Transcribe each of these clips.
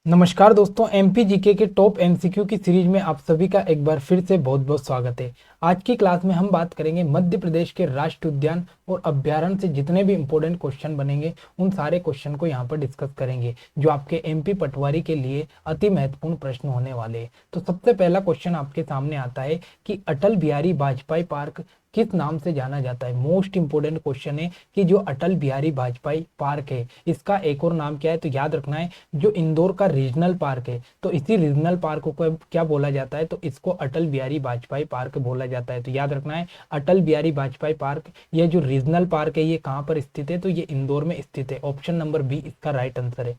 नमस्कार दोस्तों, MP GK के टॉप एमसीक्यू की सीरीज में आप सभी का एक बार फिर से बहुत बहुत स्वागत है। आज की क्लास में हम बात करेंगे मध्य प्रदेश के राष्ट्रीय उद्यान और अभ्यारण्य से जितने भी इंपॉर्टेंट क्वेश्चन बनेंगे उन सारे क्वेश्चन को यहाँ पर डिस्कस करेंगे, जो आपके एमपी पटवारी के लिए अति महत्वपूर्ण प्रश्न होने वाले हैं। तो सबसे पहला क्वेश्चन आपके सामने आता है कि अटल बिहारी वाजपेयी पार्क किस नाम से जाना जाता है। मोस्ट इंपोर्टेंट क्वेश्चन है कि जो अटल बिहारी वाजपेयी पार्क है इसका एक और नाम क्या है। तो याद रखना है, जो इंदौर का रीजनल पार्क है तो इसी रीजनल पार्क को क्या बोला जाता है, तो इसको अटल बिहारी वाजपेयी पार्क बोला जाता है। तो याद रखना है, अटल बिहारी वाजपेयी पार्क, ये जो रीजनल पार्क है ये कहाँ पर स्थित है, तो ये इंदौर में स्थित है। ऑप्शन नंबर बी इसका राइट आंसर है।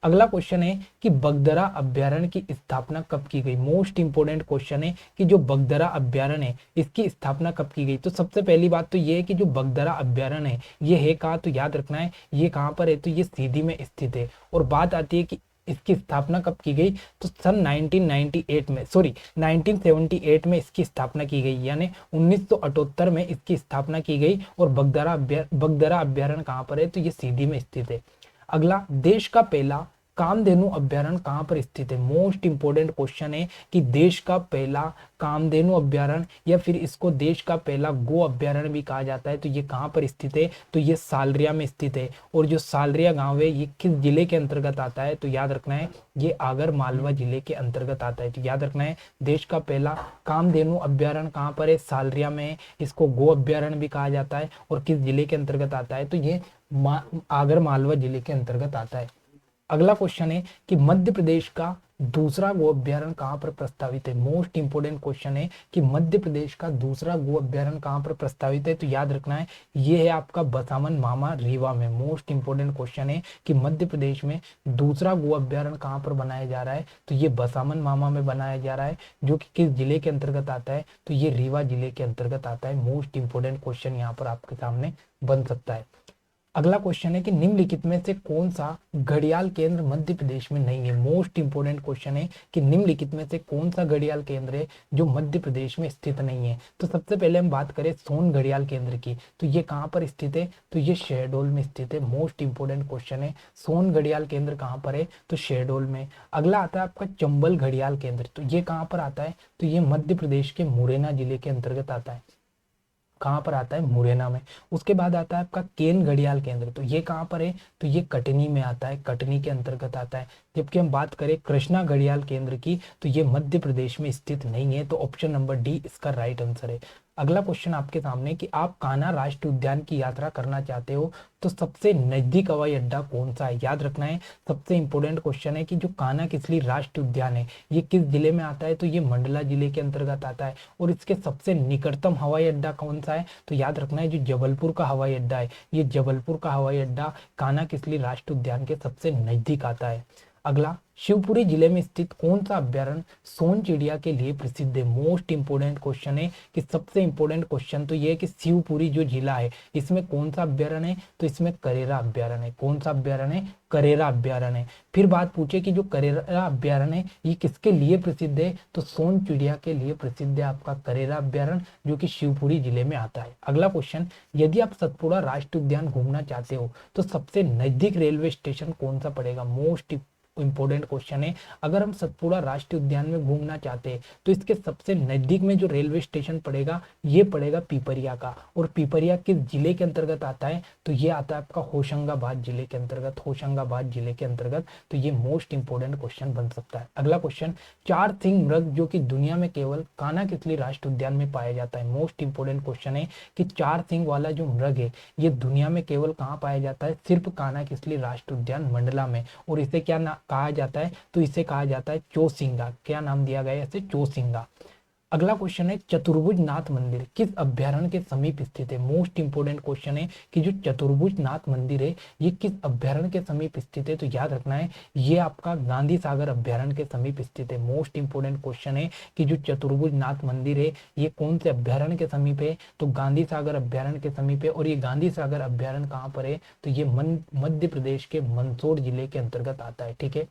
अगला क्वेश्चन है कि बगदरा अभ्यारण्य की स्थापना कब की गई। मोस्ट इंपोर्टेंट क्वेश्चन है कि जो बगदरा अभ्यारण्य है इसकी स्थापना कब की गई। तो सबसे पहली बात तो ये है कि जो बगदरा अभ्यारण्य है ये है कहाँ, तो याद रखना है ये कहाँ पर है, तो ये सीधी में स्थित है। और बात आती है कि इसकी स्थापना कब की गई, तो सन 1998 में, सॉरी 1978 में इसकी स्थापना की गई, यानी 1978 में इसकी स्थापना की गई। और बगदरा अभ्यारण्य कहाँ पर है, तो ये सीधी में स्थित है। अगला, देश का पहला कामधेनु अभ्यारण्य कहाँ पर स्थित है। मोस्ट इंपोर्टेंट क्वेश्चन है कि देश का पहला कामधेनु अभ्यारण्य या फिर इसको देश का पहला गो अभ्यारण्य भी कहा जाता है, तो ये कहाँ पर स्थित है, तो ये सालरिया में स्थित है। और जो सालरिया गांव है ये किस जिले के अंतर्गत आता है, तो याद रखना है ये आगर मालवा जिले के अंतर्गत आता है। तो याद रखना है, देश का पहला कामधेनु अभ्यारण्य कहाँ पर है, सालरिया में है। इसको गो अभ्यारण्य भी कहा जाता है। और किस जिले के अंतर्गत आता है, तो ये आगर मालवा जिले के अंतर्गत आता है। अगला क्वेश्चन है कि मध्य प्रदेश का दूसरा गो अभ्यारण्य कहाँ पर प्रस्तावित है। मोस्ट इंपोर्टेंट क्वेश्चन है कि मध्य प्रदेश का दूसरा गो अभ्यारण्य कहाँ पर प्रस्तावित है। तो याद रखना है ये है आपका बसावन मामा रीवा में। मोस्ट इंपोर्टेंट क्वेश्चन है कि मध्य प्रदेश में दूसरा गो अभ्यारण्य कहाँ पर बनाया जा रहा है, तो ये बसावन मामा में बनाया जा रहा है, जो कि किस जिले के अंतर्गत आता है, तो ये रीवा जिले के अंतर्गत आता है। मोस्ट इंपोर्टेंट क्वेश्चन यहाँ पर आपके सामने बन सकता है। अगला क्वेश्चन है कि निम्नलिखित में से कौन सा घड़ियाल केंद्र मध्य प्रदेश में नहीं है। मोस्ट इंपोर्टेंट क्वेश्चन है कि निम्नलिखित में से कौन सा घड़ियाल केंद्र है जो मध्य प्रदेश में स्थित नहीं है। तो सबसे पहले हम बात करें सोन घड़ियाल केंद्र की, तो ये कहाँ पर स्थित है, तो ये शहडोल में स्थित है। मोस्ट इंपोर्टेंट क्वेश्चन है, सोन घड़ियाल केंद्र कहाँ पर है, तो शहडोल में। अगला आता है आपका चंबल घड़ियाल केंद्र, तो ये कहाँ पर आता है, तो ये मध्य प्रदेश के मुरैना जिले के अंतर्गत आता है। कहाँ पर आता है, मुरैना में। उसके बाद आता है आपका केन घड़ियाल केंद्र, तो ये कहाँ पर है, तो ये कटनी में आता है, कटनी के अंतर्गत आता है। जबकि हम बात करें कृष्णा घड़ियाल केंद्र की, तो ये मध्य प्रदेश में स्थित नहीं है। तो ऑप्शन नंबर डी इसका राइट आंसर है। अगला क्वेश्चन आपके सामने कि आप कान्हा राष्ट्रीय उद्यान की यात्रा करना चाहते हो तो सबसे नजदीक हवाई अड्डा कौन सा है। याद रखना है, सबसे इंपोर्टेंट क्वेश्चन है कि जो कान्हा किसली राष्ट्रीय उद्यान है ये किस जिले में आता है, तो ये मंडला जिले के अंतर्गत आता है। और इसके सबसे निकटतम हवाई अड्डा कौन सा है, तो याद रखना है जो जबलपुर का हवाई अड्डा है, ये जबलपुर का हवाई अड्डा कान्हा किसली राष्ट्रीय उद्यान के सबसे नजदीक आता है। अगला, शिवपुरी जिले में स्थित कौन सा अभ्यारण्य सोन चिड़िया के लिए प्रसिद्ध है। मोस्ट इंपोर्टेंट क्वेश्चन है कि सबसे इंपोर्टेंट क्वेश्चन तो ये है कि शिवपुरी जो जिला है इसमें कौन सा अभ्यारण्य है, तो इसमें करेरा अभ्यारण्य है। कौन सा अभ्यारण्य है, करेरा अभ्यारण्य है। फिर बात पूछे कि जो करेरा अभ्यारण्य है ये किसके लिए प्रसिद्ध है, तो सोन चिड़िया के लिए प्रसिद्ध है आपका करेरा अभ्यारण्य, जो कि शिवपुरी जिले में आता है। अगला क्वेश्चन, यदि आप सतपुड़ा राष्ट्रीय उद्यान घूमना चाहते हो तो सबसे नजदीक रेलवे स्टेशन कौन सा पड़ेगा। मोस्ट इंपोर्टेंट क्वेश्चन है, अगर हम सतपुड़ा राष्ट्रीय उद्यान में घूमना चाहते हैं तो इसके सबसे नजदीक में जो रेलवे स्टेशन पड़ेगा ये पड़ेगा पीपरिया का। और पीपरिया किस जिले के अंतर्गत आता है, तो ये आता है आपका होशंगाबाद जिले के अंतर्गत, होशंगाबाद जिले के अंतर्गत। तो ये मोस्ट इंपोर्टेंट क्वेश्चन बन सकता है। अगला क्वेश्चन, चार सिंह मृग जो कि दुनिया में केवल कान्हा किसली राष्ट्रीय उद्यान में पाया जाता है। मोस्ट इंपोर्टेंट क्वेश्चन है कि चार सिंह वाला जो मृग है ये दुनिया में केवल कहाँ पाया जाता है, सिर्फ कान्हा किसली राष्ट्रीय उद्यान मंडला में। और इसे क्या कहा जाता है, तो इसे कहा जाता है चौसिंगा। क्या नाम दिया गया है इसे, चौसिंगा। अगला क्वेश्चन है, चतुर्भुज नाथ मंदिर किस अभ्यारण्य के समीप स्थित है। मोस्ट इंपोर्टेंट क्वेश्चन है कि जो चतुर्भुज नाथ मंदिर है ये किस अभ्यारण्य के समीप स्थित है। तो याद रखना है ये आपका गांधी सागर अभ्यारण्य के समीप स्थित है। मोस्ट इंपोर्टेंट क्वेश्चन है कि जो चतुर्भुज नाथ मंदिर है ये कौन से अभ्यारण्य के समीप है, तो गांधी सागर अभ्यारण्य के समीप है। और ये गांधी सागर अभ्यारण्य कहाँ पर है, तो ये मध्य प्रदेश के मंदसौर जिले के अंतर्गत आता है। ठीक है।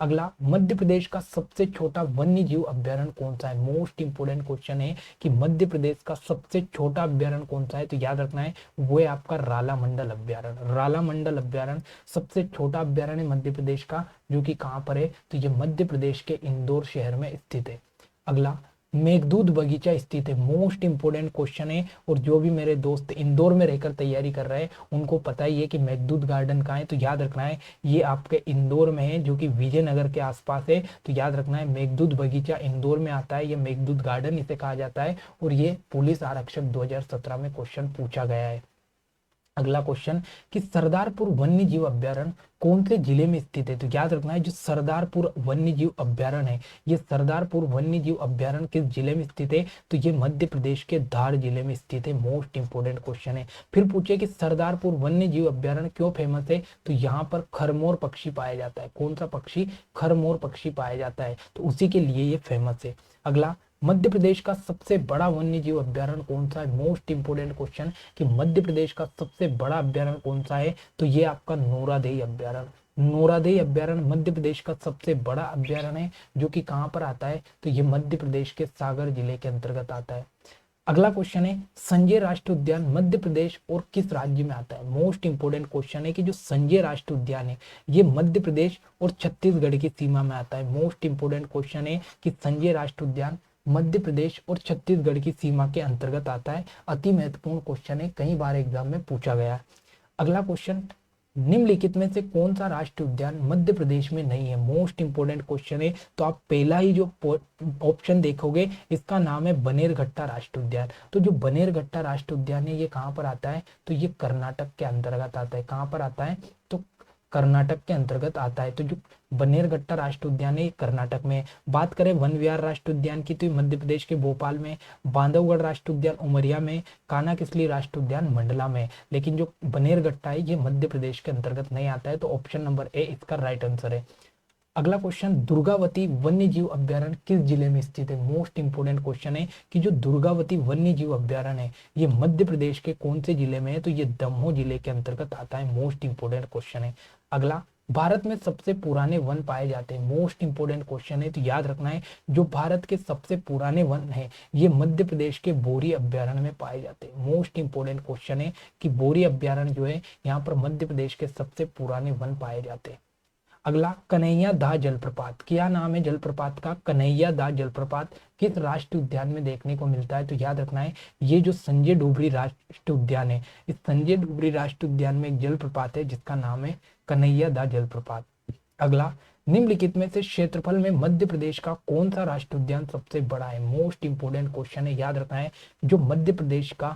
अगला, मध्य प्रदेश का सबसे छोटा वन्य जीव अभ्यारण्य कौन सा है? मोस्ट इंपोर्टेंट क्वेश्चन है कि मध्य प्रदेश का सबसे छोटा अभ्यारण्य कौन सा है, तो याद रखना है वो है आपका राला मंडल अभ्यारण्य। राला मंडल अभ्यारण्य सबसे छोटा अभ्यारण्य मध्य प्रदेश का, जो कि कहां पर है, तो ये मध्य प्रदेश के इंदौर शहर में स्थित है। अगला, मेघदूत बगीचा स्थित है। मोस्ट इंपोर्टेंट क्वेश्चन है, और जो भी मेरे दोस्त इंदौर में रहकर तैयारी कर रहे हैं उनको पता ही है कि मेघदूत गार्डन कहाँ है, तो याद रखना है ये आपके इंदौर में है, जो कि विजयनगर के आसपास है। तो याद रखना है मेघदूत बगीचा इंदौर में आता है, ये मेघदूत गार्डन इसे कहा जाता है, और ये पुलिस आरक्षक 2017 में क्वेश्चन पूछा गया है। अगला क्वेश्चन कि सरदारपुर वन्य जीव अभ्यारण्य कौन से जिले में स्थित है, तो याद रखना है जो सरदारपुर वन्य जीव अभ्यारण्य है, ये सरदारपुर वन्य जीव अभ्यारण्य किस जिले में स्थित है, तो ये मध्य प्रदेश के धार जिले में स्थित है। मोस्ट इंपोर्टेंट क्वेश्चन है। फिर पूछे कि सरदारपुर वन्य जीव अभ्यारण्य क्यों फेमस है, तो यहाँ पर खरमोर पक्षी पाया जाता है। कौन सा पक्षी? खरमोर पक्षी पाया जाता है, तो उसी के लिए ये फेमस है। अगला, मध्य प्रदेश का सबसे बड़ा वन्य जीव अभ्यारण्य कौन सा है? मोस्ट इंपोर्टेंट क्वेश्चन कि मध्य प्रदेश का सबसे बड़ा अभ्यारण्य कौन सा है, तो ये आपका नौरादेई अभ्यारण्य। नौरादेई अभ्यारण्य मध्य प्रदेश का सबसे बड़ा अभ्यारण्य है, जो कि कहां पर आता है, तो ये मध्य प्रदेश के सागर जिले के अंतर्गत आता है। अगला क्वेश्चन है संजय राष्ट्रीय उद्यान मध्य प्रदेश और किस राज्य में आता है? मोस्ट इंपोर्टेंट क्वेश्चन है कि जो संजय राष्ट्रीय उद्यान है ये मध्य प्रदेश और छत्तीसगढ़ की सीमा में आता है। मोस्ट इंपोर्टेंट क्वेश्चन है कि संजय राष्ट्रीय उद्यान मध्य प्रदेश और छत्तीसगढ़ की सीमा के अंतर्गत आता है। अति महत्वपूर्ण क्वेश्चन है, कई बार एग्जाम में पूछा गया है। अगला क्वेश्चन, निम्नलिखित में से कौन सा राष्ट्रीय उद्यान मध्य प्रदेश में नहीं है? मोस्ट इंपोर्टेंट क्वेश्चन है। तो आप पहला ही जो ऑप्शन देखोगे इसका नाम है बनेरघट्टा राष्ट्रीय उद्यान। तो जो बनेरघट्टा राष्ट्रीय उद्यान है ये कहां पर आता है, तो ये कर्नाटक के अंतर्गत आता है। कहां पर आता है, तो कर्नाटक के अंतर्गत आता है। तो जो बनेरघट्टा राष्ट्रीय उद्यान है कर्नाटक में। बात करें वन विहार राष्ट्रीय उद्यान की, तो मध्य प्रदेश के भोपाल में। बांधवगढ़ राष्ट्रीय उद्यान उमरिया में। कान्हा किसली राष्ट्रीय उद्यान मंडला में। लेकिन जो बनेरघट्टा है ये मध्य प्रदेश के अंतर्गत नहीं आता है, तो ऑप्शन नंबर ए इसका राइट आंसर है। अगला क्वेश्चन, दुर्गावती वन्य जीव अभ्यारण्य किस जिले में स्थित है? मोस्ट इंपोर्टेंट क्वेश्चन है कि जो दुर्गावती वन्य जीव अभ्यारण्य है ये मध्य प्रदेश के कौन से जिले में है, तो ये दमोह जिले के अंतर्गत आता है। मोस्ट इंपोर्टेंट क्वेश्चन है। अगला, भारत में सबसे पुराने वन पाए जाते हैं। मोस्ट इंपोर्टेंट क्वेश्चन है, तो याद रखना है जो भारत के सबसे पुराने वन है ये मध्य प्रदेश के बोरी अभ्यारण्य में पाए जाते हैं। मोस्ट इंपोर्टेंट क्वेश्चन है कि बोरी अभ्यारण्य जो है यहाँ पर मध्य प्रदेश के सबसे पुराने वन पाए जाते हैं। अगला, कन्हैया दा जलप्रपात, क्या नाम है जलप्रपात का? कन्हैया दा जलप्रपात किस राष्ट्रीय उद्यान में देखने को मिलता है? तो याद रखना है ये जो संजय डोबरी राष्ट्रीय उद्यान है, इस संजय डोबरी राष्ट्रीय उद्यान में एक जलप्रपात है जिसका नाम है कन्हैया दा जलप्रपात। अगला, निम्नलिखित में से क्षेत्रफल में मध्य प्रदेश का कौन सा राष्ट्रीय उद्यान सबसे बड़ा है? मोस्ट इंपोर्टेंट क्वेश्चन है, याद रखना है जो मध्य प्रदेश का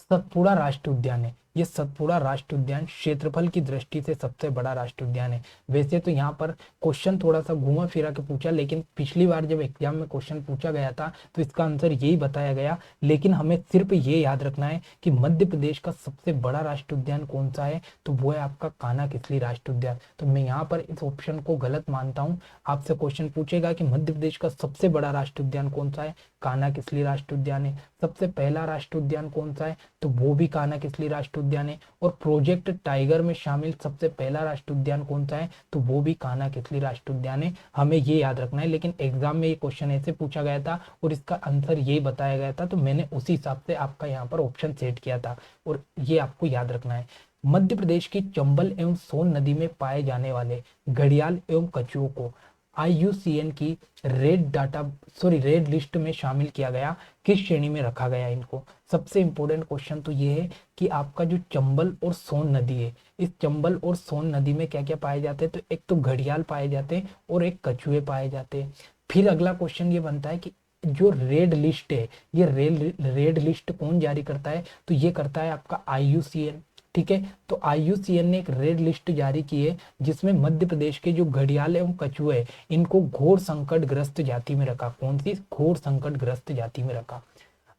सतपुड़ा राष्ट्रीय उद्यान है, ये सतपुड़ा राष्ट्रीय उद्यान क्षेत्रफल की दृष्टि से सबसे बड़ा राष्ट्रीय उद्यान है। वैसे तो यहाँ पर क्वेश्चन थोड़ा सा घुमा फिरा के पूछा, लेकिन पिछली बार जब एग्जाम में क्वेश्चन पूछा गया था तो इसका आंसर यही बताया गया। लेकिन हमें सिर्फ ये याद रखना है कि मध्य प्रदेश का सबसे बड़ा राष्ट्रीय उद्यान कौन सा है, तो वो है आपका कान्हा किसली राष्ट्रीय उद्यान। तो मैं यहाँ पर इस ऑप्शन को गलत मानता हूँ। आपसे क्वेश्चन पूछेगा कि मध्य प्रदेश का सबसे बड़ा राष्ट्रीय उद्यान कौन सा है, कान्हा किसली राष्ट्रीय उद्यान है। सबसे पहला राष्ट्रीय उद्यान कौन सा है, तो वो भी कान्हा किसली राष्ट्रीय उद्यान है। और प्रोजेक्ट टाइगर में शामिल सबसे पहला राष्ट्रीय उद्यान कौन सा है, तो वो भी कान्हा किसली राष्ट्रीय उद्यान है। हमें ये याद रखना है। लेकिन एग्जाम में ये क्वेश्चन ऐसे पूछा गया था और इसका आंसर यही बताया गया था, तो मैंने उसी हिसाब से आपका यहाँ पर ऑप्शन सेट किया था और ये आपको याद रखना है। मध्य प्रदेश की चंबल एवं सोन नदी में पाए जाने वाले घड़ियाल एवं कछुओं को IUCN की रेड लिस्ट में शामिल किया गया, किस श्रेणी में रखा गया इनको? सबसे इंपॉर्टेंट क्वेश्चन तो ये है कि आपका जो चंबल और सोन नदी है, इस चंबल और सोन नदी में क्या क्या पाए जाते हैं, तो एक तो घड़ियाल पाए जाते हैं और एक कछुए पाए जाते हैं। फिर अगला क्वेश्चन ये बनता है कि जो रेड लिस्ट है ये रेड लिस्ट कौन जारी करता है, तो ये करता है आपका IUCN। ठीक है, तो IUCN ने एक रेड लिस्ट जारी की है जिसमें मध्य प्रदेश के जो घड़ियाल एवं कछुए इनको घोर संकटग्रस्त जाति में रखा। कौन सी? घोर संकटग्रस्त जाति में रखा।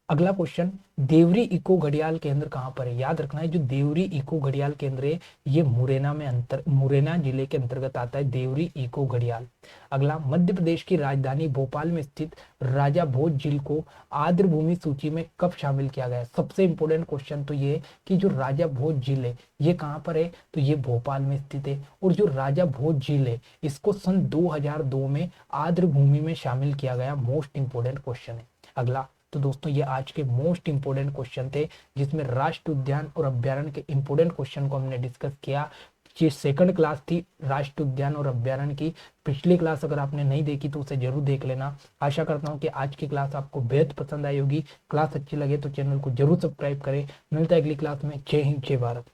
अगला क्वेश्चन, देवरी इको घड़ियाल केंद्र कहाँ पर है? याद रखना है, जो देवरी इको घड़ियाल केंद्र है ये मुरैना जिले के अंतर्गत आता है, देवरी इको घड़ियाल। अगला, मध्य प्रदेश की राजधानी भोपाल में स्थित राजा भोज झील को आर्द्र भूमि सूची में कब शामिल किया गया? सबसे इंपॉर्टेंट क्वेश्चन तो ये कि जो राजा भोज झील है ये कहाँ पर है? तो ये भोपाल में स्थित है। और जो राजा भोज झील है इसको सन 2002 में आर्द्र भूमि में शामिल किया गया। मोस्ट इंपोर्टेंट क्वेश्चन है। अगला, तो दोस्तों ये आज के मोस्ट इंपोर्टेंट क्वेश्चन थे जिसमें राष्ट्रीय उद्यान और अभ्यारण्य के इंपोर्टेंट क्वेश्चन को हमने डिस्कस किया। ये सेकंड क्लास थी राष्ट्रीय उद्यान और अभ्यारण्य की। पिछली क्लास अगर आपने नहीं देखी तो उसे जरूर देख लेना। आशा करता हूँ कि आज की क्लास आपको बेहद पसंद आई होगी। क्लास अच्छी लगे तो चैनल को जरूर सब्सक्राइब करें। मिलता है अगली क्लास में। जय हिंद, जय भारत।